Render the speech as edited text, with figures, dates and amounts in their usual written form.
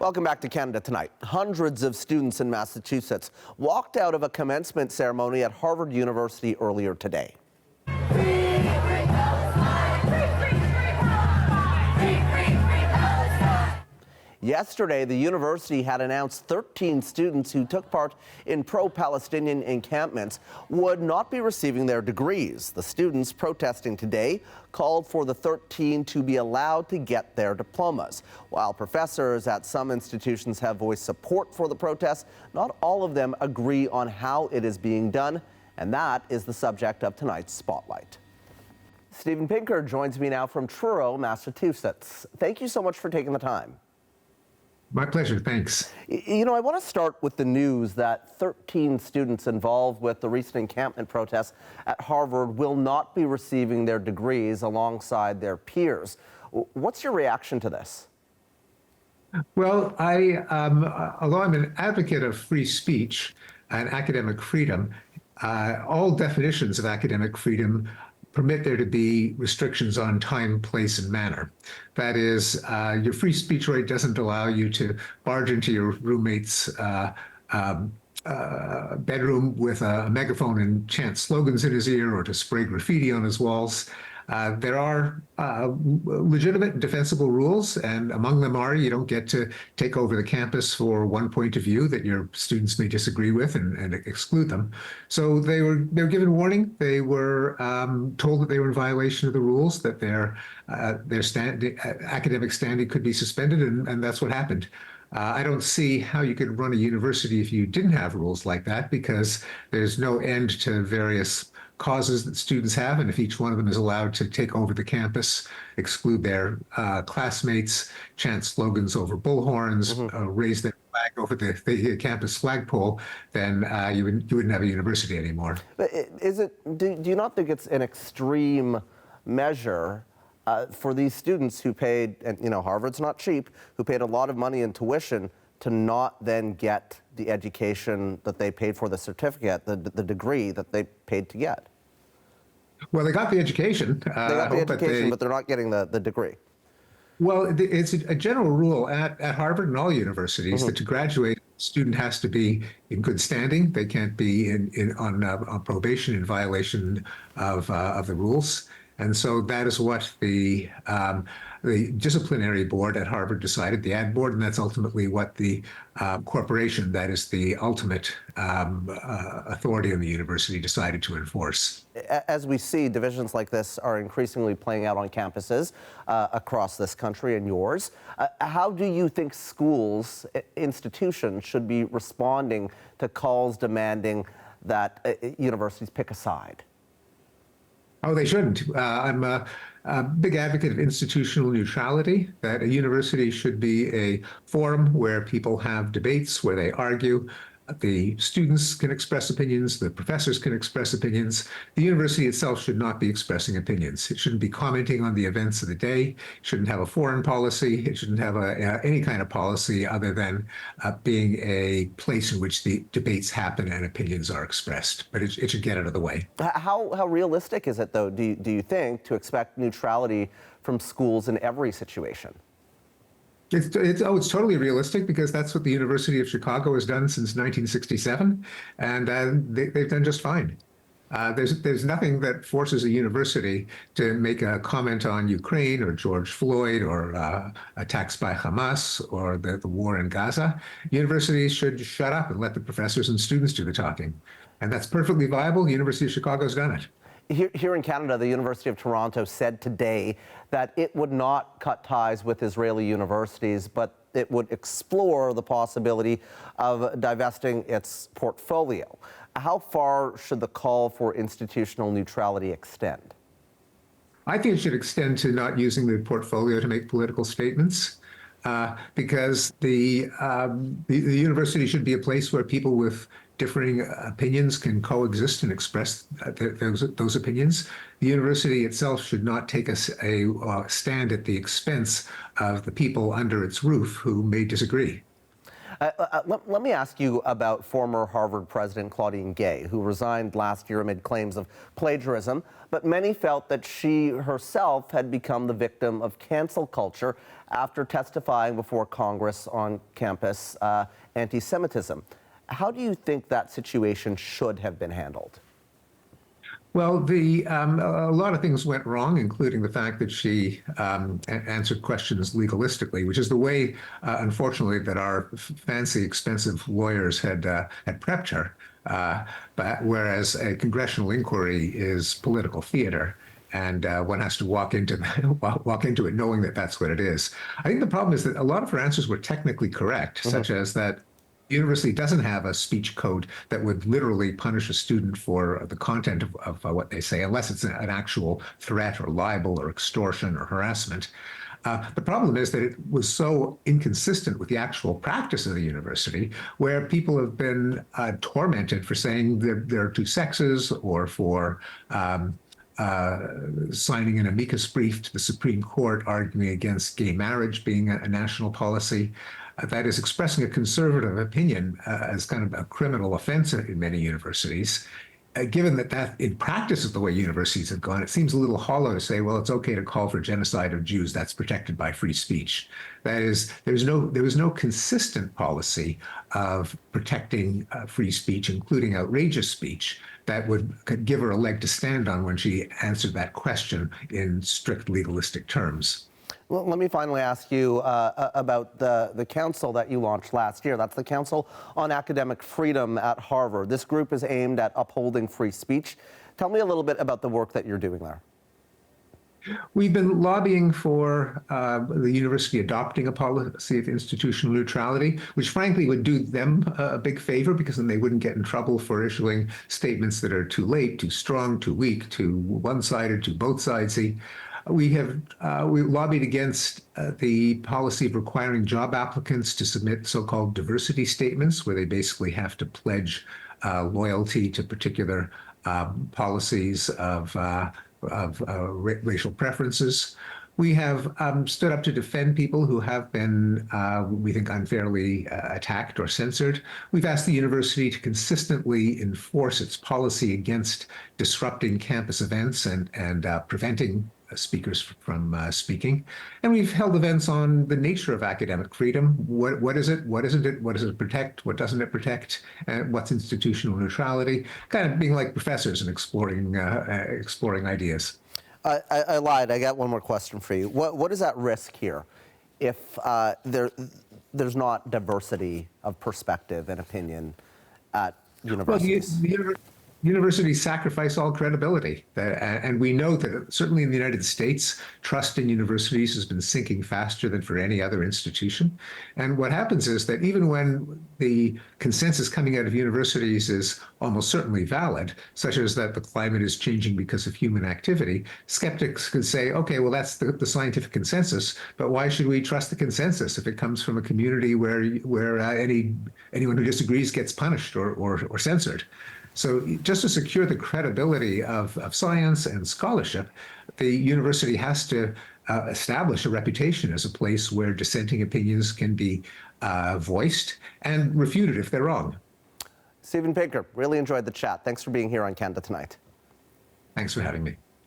Welcome back to Canada Tonight. Hundreds of students in Massachusetts walked out of a commencement ceremony at Harvard University earlier today. Yesterday, the university had announced 13 students who took part in pro-Palestinian encampments would not be receiving their degrees. The students protesting today called for the 13 to be allowed to get their diplomas. While professors at some institutions have voiced support for the protest, not all of them agree on how it is being done, and that is the subject of tonight's Spotlight. Stephen Pinker joins me now from Truro, Massachusetts. Thank you so much for taking the time. My pleasure, thanks. You know, I want to start with the news that 13 students involved with the recent encampment protests at Harvard will not be receiving their degrees alongside their peers. What's your reaction to this? Well, although I'm an advocate of free speech and academic freedom, all definitions of academic freedom permit there to be restrictions on time, place, and manner. That is, your free speech right doesn't allow you to barge into your roommate's bedroom with a megaphone and chant slogans in his ear or to spray graffiti on his walls. There are legitimate and defensible rules, and among them are you don't get to take over the campus for one point of view that your students may disagree with and exclude them. So they were given warning. They were told that they were in violation of the rules, that their academic standing could be suspended, and that's what happened. I don't see how you could run a university if you didn't have rules like that, because there's no end to various causes that students have, and if each one of them is allowed to take over the campus, exclude their classmates, chant slogans over bullhorns, raise their flag over the campus flagpole, then you wouldn't have a university anymore. But do you not think it's an extreme measure for these students who paid, and you know, Harvard's not cheap, who paid a lot of money in tuition to not then get the education that they paid for, the certificate, the degree that they paid to get? Well, they got the education. They got the education, but they're not getting the degree. Well, it's a general rule at Harvard and all universities that to graduate, a student has to be in good standing. They can't be on probation in violation of the rules. And so that is what the disciplinary board at Harvard decided, the ad board, and that's ultimately what the corporation, that is the ultimate authority in the university, decided to enforce. As we see, divisions like this are increasingly playing out on campuses across this country and yours. How do you think schools, institutions, should be responding to calls demanding that universities pick a side? Oh, they shouldn't. I'm a big advocate of institutional neutrality, that a university should be a forum where people have debates, where they argue. The students can express opinions, the professors can express opinions. The university itself should not be expressing opinions. It shouldn't be commenting on the events of the day. It shouldn't have a foreign policy. It shouldn't have any kind of policy other than being a place in which the debates happen and opinions are expressed. But it should get out of the way. How realistic is it, though, do you think, to expect neutrality from schools in every situation? It's totally realistic, because that's what the University of Chicago has done since 1967, and they've done just fine. There's nothing that forces a university to make a comment on Ukraine or George Floyd or attacks by Hamas or the war in Gaza. Universities should shut up and let the professors and students do the talking, and that's perfectly viable. The University of Chicago's done it. Here in Canada, the University of Toronto said today that it would not cut ties with Israeli universities, but it would explore the possibility of divesting its portfolio. How far should the call for institutional neutrality extend? I think it should extend to not using the portfolio to make political statements, because the university should be a place where people with differing opinions can coexist and express those opinions. The university itself should not take a stand at the expense of the people under its roof who may disagree. Let me ask you about former Harvard President Claudine Gay, who resigned last year amid claims of plagiarism, but many felt that she herself had become the victim of cancel culture after testifying before Congress on campus anti-Semitism. How do you think that situation should have been handled? Well, a lot of things went wrong, including the fact that she answered questions legalistically, which is the way, unfortunately, that our fancy, expensive lawyers had prepped her. But whereas a congressional inquiry is political theater, and one has to walk into it knowing that that's what it is. I think the problem is that a lot of her answers were technically correct, such as that the university doesn't have a speech code that would literally punish a student for the content of what they say, unless it's an actual threat or libel or extortion or harassment. The problem is that it was so inconsistent with the actual practice of the university, where people have been tormented for saying there are two sexes, or for signing an amicus brief to the Supreme Court arguing against gay marriage being a national policy. That is expressing a conservative opinion as kind of a criminal offense in many universities. Given that in practice is the way universities have gone, it seems a little hollow to say, well, it's okay to call for genocide of Jews. That's protected by free speech. That is, there was no consistent policy of protecting free speech, including outrageous speech, that could give her a leg to stand on when she answered that question in strict legalistic terms. Well, let me finally ask you about the council that you launched last year. That's the Council on Academic Freedom at Harvard. This group is aimed at upholding free speech. Tell me a little bit about the work that you're doing there. We've been lobbying for the university adopting a policy of institutional neutrality, which frankly would do them a big favor, because then they wouldn't get in trouble for issuing statements that are too late, too strong, too weak, too one-sided, too both-sidesy. We lobbied against the policy of requiring job applicants to submit so-called diversity statements, where they basically have to pledge loyalty to particular policies of racial preferences. We have stood up to defend people who have been, we think, unfairly attacked or censored. We've asked the university to consistently enforce its policy against disrupting campus events and preventing speakers from speaking. And we've held events on the nature of academic freedom. What is it? What isn't it? What does it protect? What doesn't it protect? And what's institutional neutrality? Kind of being like professors and exploring ideas. I lied. I got one more question for you. What is at risk here if there's not diversity of perspective and opinion at universities? Well, universities sacrifice all credibility. And we know that certainly in the United States, trust in universities has been sinking faster than for any other institution. And what happens is that even when the consensus coming out of universities is almost certainly valid, such as that the climate is changing because of human activity, skeptics could say, okay, well, that's the scientific consensus, but why should we trust the consensus if it comes from a community where anyone who disagrees gets punished or censored? So just to secure the credibility of science and scholarship, the university has to establish a reputation as a place where dissenting opinions can be voiced and refuted if they're wrong. Stephen Pinker, really enjoyed the chat. Thanks for being here on Canada Tonight. Thanks for having me.